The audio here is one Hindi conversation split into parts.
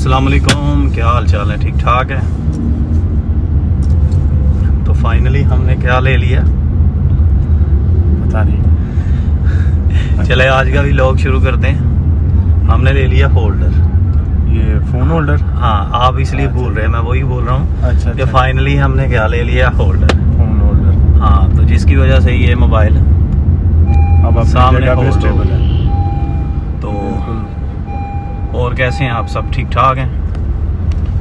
अस्सलाम वालेकुम, क्या हाल चाल है? ठीक ठाक है। तो फाइनली हमने क्या ले लिया पता नहीं। चले आज का व्लॉग शुरू करते हैं। हमने ले लिया होल्डर, ये फोन होल्डर। हाँ आप इसलिए भूल रहे हैं, मैं वही बोल रहा हूँ अच्छा कि फाइनली हमने क्या ले लिया, होल्डर। Phone holder. हाँ, तो जिसकी वजह से ये मोबाइल अब अपनी सामने जगह पे hold स्टेबल है। तो और कैसे हैं आप? सब ठीक ठाक हैं?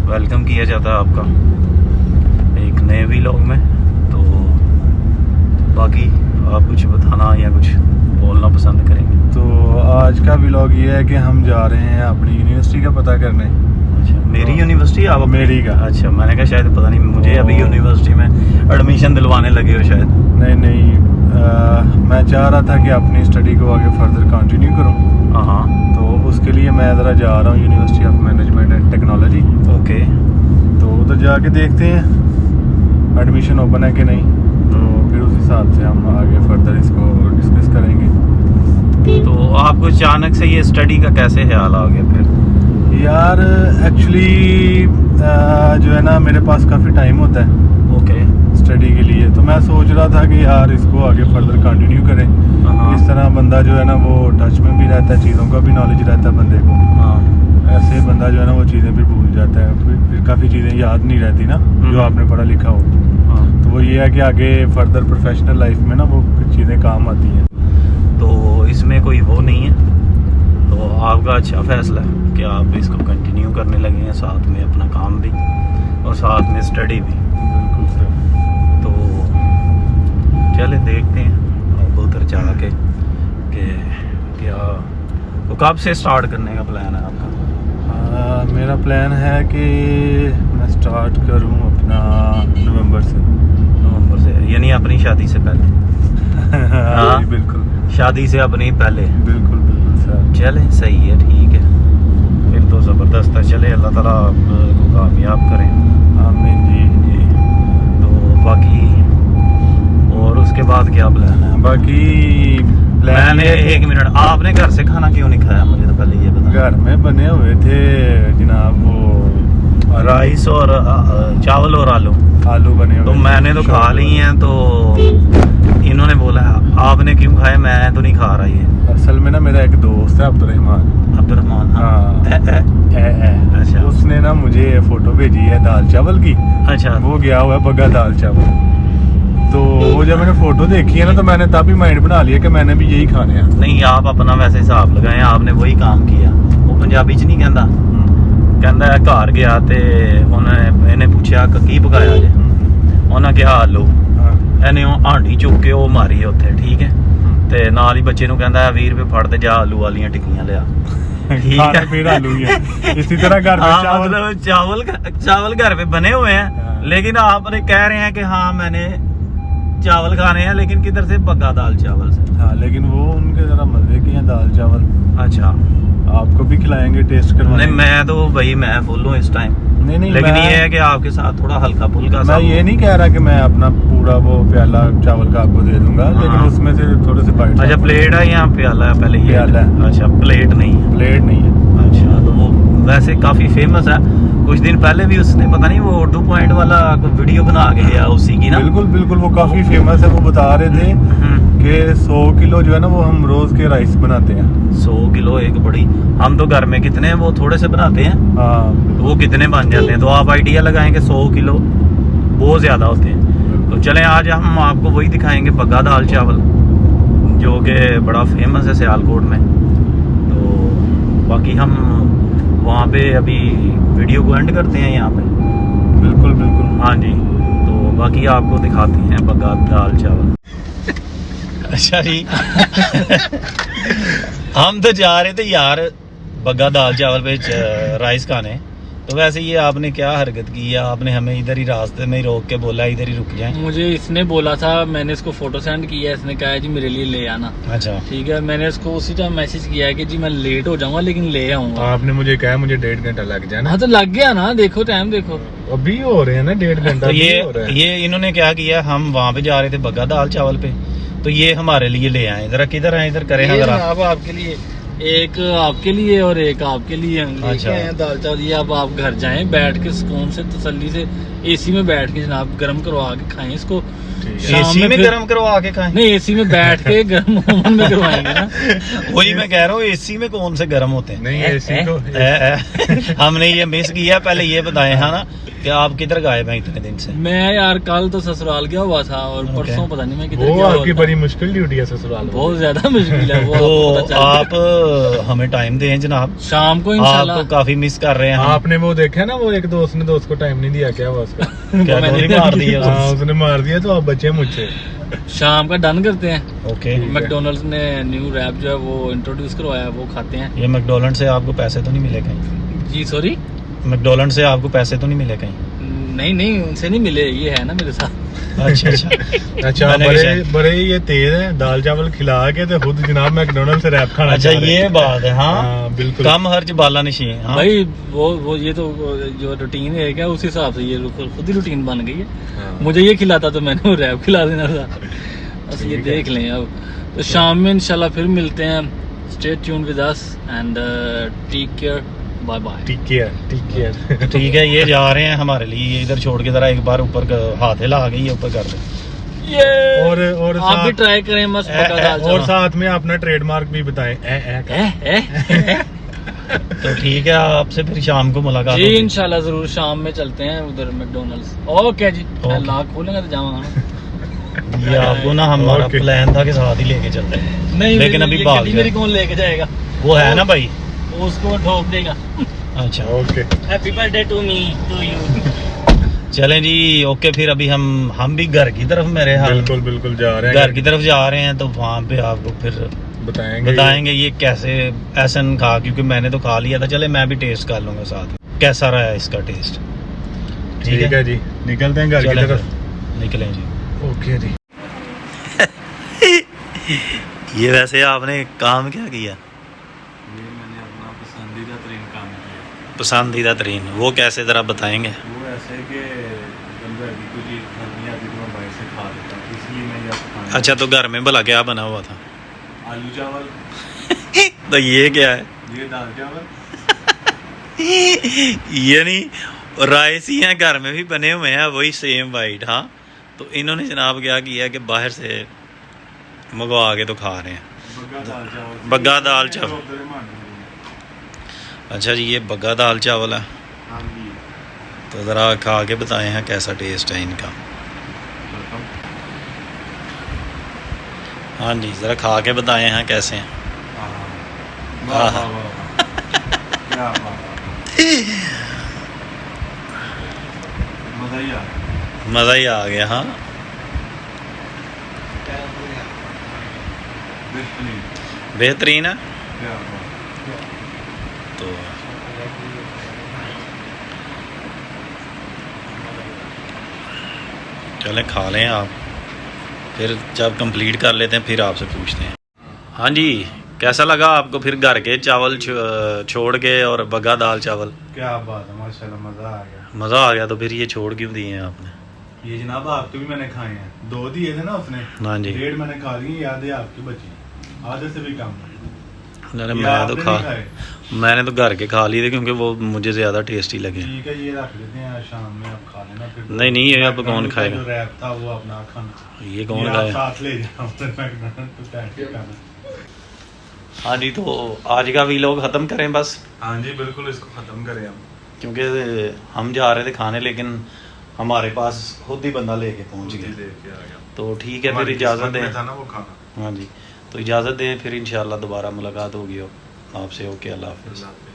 वेलकम किया जाता है आपका एक नए व्लॉग में। तो बाकी आप कुछ बताना या कुछ बोलना पसंद करेंगे? तो आज का व्लॉग ये है कि हम जा रहे हैं अपनी यूनिवर्सिटी का पता करने। अच्छा, मेरी यूनिवर्सिटी? आप अपनी? मेरी का। अच्छा, मैंने कहा शायद पता नहीं मुझे अभी यूनिवर्सिटी में एडमिशन दिलवाने लगे हो शायद। नहीं, मैं चाह रहा था कि अपनी स्टडी को आगे फर्दर कंटिन्यू करूं। हाँ, तो उसके लिए मैं ज़रा जा रहा हूँ university of management and technology. Okay. तो उधर जाके देखते हैं एडमिशन ओपन है कि नहीं, तो फिर उस हिसाब से हम आगे फर्दर इसको डिस्कस करेंगे। तो आपको अचानक से ये स्टडी का कैसे ख्याल आ गया फिर? यार एक्चुअली जो है ना, मेरे पास काफ़ी टाइम होता है ओके। स्टडी के लिए, तो मैं सोच रहा था कि यार इसको आगे फर्दर कंटिन्यू करें। हाँ। इस तरह बंदा जो है ना वो टच में भी रहता है, चीज़ों का भी नॉलेज रहता है बंदे को। हाँ। ऐसे बंदा जो है ना वो चीज़ें भी भूल जाता है, फिर काफ़ी चीज़ें याद नहीं रहती ना जो आपने पढ़ा लिखा हो। हाँ। तो वो ये है कि आगे फर्दर प्रोफेशनल लाइफ में ना वो फिर चीज़ें काम आती हैं। तो इसमें कोई वो नहीं है, तो आपका अच्छा फैसला है कि आप इसको कंटिन्यू करने लगे हैं, साथ में अपना काम भी और साथ में स्टडी भी। बिल्कुल सर। तो चले देखते हैं अब उधर जाके कि क्या, तो कब से स्टार्ट करने का प्लान है आपका? मेरा प्लान है कि मैं स्टार्ट करूं अपना नवंबर से। नवंबर से, यानी अपनी शादी से पहले? हाँ। जी, बिल्कुल शादी से अपनी पहले? बिल्कुल बिल्कुल सर। चले, सही है, ठीक है, फिर तो ज़बरदस्त है। चले, अल्लाह ताला आपको कामयाब करें। आमीन जी। जी। तो बाकी और उसके बाद क्या प्लान है? बाकी मैंने एक मिनट, आपने घर से खाना क्यों नहीं खाया? मुझे तो पहले ये बता। घर में बने हुए थे जनाब, वो राइस और चावल और आलू बने हुए तो थे। मैंने तो खा ली हैं। तो इन्होंने बोला आपने क्यों खाए? मैं तो नहीं खा रहा ये। असल में ना मेरा एक दोस्त है अब्दुर्रहमान। अब्दुर्रहमान? हाँ। अच्छा। उसने ना मुझे फोटो भेजी है दाल चावल की। अच्छा। वो गया हुआ है बग्गा दाल चावल। तो वो जब मैंने फोटो देखी है ना, तो मैंने तब ही माइंड बना लिया कि मैंने भी यही खाने हैं। नहीं, आप अपना वैसे हिसाब लगाएं, आपने वही काम किया। वो पंजाबी च नहीं कहता, कहता है घर गया ते उन्हें इन्हें पूछा की पकाया जे, उन्हें कहा आलू, ਇਹਨੇ ਉਹ ਆਂਡੀ ਚੁੱਕ ਕੇ ਉਹ ਮਾਰੀ ਉੱਥੇ, ਠੀਕ ਹੈ, ਤੇ ਨਾਲ ਹੀ ਬੱਚੇ ਨੂੰ ਕਹਿੰਦਾ 20 ਰੁਪਏ ਫੜ ਤੇ ਜਾ ਆਲੂ ਵਾਲੀਆਂ ਟਿੱਕੀਆਂ ਲਿਆ। ठीक खाने है। फिर आलू ही है। इसी तरह घर में हाँ, चावल मतलब चावल घर पे बने हुए हैं, लेकिन आपने कह रहे हैं कि हाँ मैंने चावल खाने हैं, लेकिन किधर से? बग्गा दाल चावल से। हाँ, लेकिन वो उनके जरा मजे के हैं दाल चावल। अच्छा। आपको भी खिलाएंगे, टेस्ट करवाएंगे। नहीं, मैं तो भाई मैं फुल हूँ इस टाइम। नहीं, लेकिन ये है कि आपके साथ थोड़ा हल्का फुल्का मैं ये नहीं कह रहा कि मैं अपना पूरा वो प्याला चावल का आपको दे दूंगा, लेकिन हाँ। उसमें से थोड़े से बाइट। अच्छा, प्लेट है या प्याला है? पहले ये प्याला है। अच्छा, प्लेट नहीं है। प्लेट नहीं है। अच्छा, तो वो वैसे काफी फेमस है। कुछ दिन पहले भी उसने पता नहीं वो 2 पॉइंट वाला वीडियो बना के गया उसी की ना। बिल्कुल बिल्कुल, वो काफी फेमस है। वो बता रहे थे कि 100 किलो जो है ना वो हम रोज के राइस बनाते हैं। 100 किलो एक बड़ी, हम तो घर में कितने वो थोड़े से बनाते हैं, हाँ, तो वो कितने बन जाते हैं। तो आप आइडिया लगाएं कि 100 किलो बहुत ज़्यादा होते हैं। तो चलें आज हम आपको वही दिखाएंगे, बग्गा दाल चावल, जो कि बड़ा फेमस है सियालकोट में। तो बाकी हम वहाँ पे अभी वीडियो को एंड करते हैं यहाँ पे। बिल्कुल बिल्कुल। हाँ जी, तो बाकी आपको दिखाते हैं बग्गा दाल चावल। अच्छा जी। हम तो जा रहे थे यार बग्गा दाल चावल पे राइस खाने, तो वैसे ये आपने क्या हरकत की है? आपने हमें इधर ही रास्ते में ही रोक के बोला इधर ही रुक जाएं। मुझे इसने बोला था, मैंने इसको फोटो सेंड किया, इसने कहा है जी मेरे लिए ले आना। अच्छा, ठीक है, मैंने इसको उसी टाइम मैसेज किया है कि जी मैं लेट हो जाऊंगा लेकिन ले आऊंगा। आपने मुझे कहा मुझे 1.5 घंटा लग जाए ना। हाँ तो लग गया ना, देखो टाइम देखो, अभी हो रहे हैं ना 1.5 घंटा। तो हो रहा है। ये इन्होंने क्या किया, हम वहाँ पे जा रहे थे बग्गा दाल चावल पे, तो ये हमारे लिए ले आए। जरा किधर है, इधर करें ये जरा। जनाब आपके लिए एक आपके लिए और एक आपके लिए हम लेके अच्छा। आए हैं दाल चावल। ये अब आप घर जाएं, बैठ के सुकून से तसल्ली से एसी में बैठ के जनाब गर्म करवा के खाएं इसको। ठीक है। शाम एसी में फिर- गर्म करवा के खाएं? नहीं, एसी में बैठ के गर्म ओवन में करवाएंगे ना। वही मैं कह रहा हूँ, एसी में कौन से गर्म होते हैं? नहीं एसी को हमने ये मिस किया, पहले ये बताए है ना कि आप किधर गायब हैं इतने दिन से? मैं यार कल तो ससुराल गया हुआ था और Okay. परसों पता नहीं मैं किधर वो गया हुआ आपकी था। बड़ी मुश्किल ड्यूटी है ससुराल में। बहुत ज्यादा मुश्किल है वो, आपको तो पता चल गया। आप हमें टाइम दें जनाब, शाम को आप इंशाल्लाह। तो काफी मिस कर रहे हैं हम। आपने वो देखा ना, वो एक दोस्त ने दोस्त को टाइम नहीं दिया, क्या हुआ उसका? क्या मैंने गोली मार दी है हाँ उसने? उसने मार दिया, तो आप बचे मुझसे। शाम का डन करते हैं। ओके, मैकडोनल्ड्स ने न्यू रैप जो है वो इंट्रोड्यूस करवाया, वो खाते हैं। ये मैकडोनल्ड से आपको पैसे तो नहीं मिले कहीं? जी सॉरी, मैकडोनल्ड से आपको पैसे तो नहीं मिले कहीं? नहीं उनसे नहीं मिले, ये है ना मेरे साथ। अच्छा अच्छा। अच्छा, मैंने भी बड़े शायद- बड़े ये तेज हैं, दाल चावल खिला के तो खुद जनाब मैकडोनल्ड से रैप खाना अच्छा चाह रहे ये हैं। बात है। हाँ, हाँ बिल्कुल। कम हर्ज बाला निशी है। हाँ? भाई वो ये तो जो रूटीन है क्या, उस हिसाब से ये खुद ही रूटीन बन गई है। हाँ। मुझे ये खिलाता तो मैंने वो रैप खिला देना था। बस ये ठीक है। देख लें अब। तो शाम में इंशाल्लाह फिर मिलते हैं। Stay tune with us and take care, bye bye. Take care. ठीक है, ये जा रहे हैं हमारे लिए, ये इधर छोड़ के जरा एक बार ऊपर हाथ हिला गई है, ऊपर कर दे। और आप भी साथ ट्राई करें मस्त ए, पका ए, दाल और चावल। साथ में अपना ट्रेडमार्क भी बताएं। तो ठीक है, आपसे फिर शाम को मुलाकात जी होगी। इंशाल्लाह जरूर शाम में चलते हैं उधर मैकडोनल्ड्स। ओके जी, ओके। लॉक खोलेंगे तो जाऊंगा। ये आपको ना हमारा ओके। प्लान था कि साथ ही लेके चलते हैं, नहीं लेकिन अभी ये भाग गड्डी गया। मेरी कौन लेके जाएगा? वो है ना भाई। वो उसको ठोक देगा। अच्छा okay. Happy birthday to me to you. चलें जी, ओके। फिर अभी हम भी घर की तरफ, मेरे हाल बिल्कुल बिल्कुल जा रहे हैं घर की तरफ जा रहे हैं, तो वहाँ पे आपको फिर बताएंगे ये कैसे एहसन खा, क्योंकि मैंने तो खा लिया था। चले मैं भी टेस्ट कर लूंगा साथ में, कैसा रहा है इसका टेस्ट। ठीक है जी, निकलते हैं घर की चलें तरफ। फिर, निकलें जी। ओके जी। ये वैसे आपने काम क्या किया? ये मैंने अपना पसंदीदा तरीन काम किया। पसंदीदा तरीन वो कैसे, ज़रा बताएंगे? वो ऐसे कि बंदा की कुछ चीज़ नहीं आती तो मैं बाहर से खा लेता हूँ, इसलिए मैं ये खाना। अच्छा, तो घर में भला क्या बना हुआ था? आलू चावल, तो ये क्या है? ये दाल चावल। ये नहीं, राइस ही हैं, घर में भी बने हुए हैं वही सेम वाइट। हाँ, तो इन्होंने जनाब क्या किया कि बाहर से मंगवा के तो खा रहे हैं। बग्गा दाल चावल। बग्गा दाल चावल। अच्छा जी, ये बग्गा दाल चावल है। हाँ जी। तो ज़रा खा के बताएं हैं कैसा टेस्ट है इनका। हाँ जी, ज़रा खा के बताएं हैं कैसे हैं। वाह वाह वाह, क्या बात, मजा ही आ गया। मज़ा ही आ गया। हाँ, बेहतरीन, बेहतरीन है। क्या बात। तो चलें खा लें आप, फिर जब कंप्लीट कर लेते हैं फिर आपसे पूछते हैं। हाँ जी, कैसा लगा आपको फिर घर के चावल छोड़ के और बग्गा दाल चावल? क्या बात है, माशाल्लाह मजा आ गया। मज़ा आ गया। तो फिर ये छोड़ क्यों दिए हैं आपने? ये जनाब आपके भी मैंने खाए हैं, 2 दिए थे ना उसने। हाँ जी। 1.5 मैंने खा लिए, याद है आपकी बची, आधे से भी कम। अरे ये मैं तो आपने खा नहीं खाए? मैंने तो घर के खा लिए थे, क्योंकि वो मुझे ज़्यादा टेस्टी लगे। ठीक है, ये रख लेते हैं, शाम में आप खा लेना फिर। नहीं, नहीं, ये अब कौन मैकडॉनल्ड का खाएगा? जो रैप था वो अपना खाना। ये कौन आप खाए? साथ ले जाओ मैकडॉनल्ड तो टैक्सी खाना। हाँ जी, तो आज का वीलॉग ख़त्म करें बस, हाँ जी बिल्कुल, इसको ख़त्म करें हम। क्योंकि हम जा रहे थे खाने, लेकिन हमारे पास खुद ही बंदा लेके पहुंच खुद ही गया। लेके आ गया। तो ठीक है, फिर हमारी इजाज़त किस्मत में दें। था ना वो खाना। हाँ जी, तो इजाज़त दें, फिर इंशाल्लाह दोबारा मुलाकात होगी आपसे। ओके, अल्लाह हाफ़िज़। अल्लाह हाफ़िज़।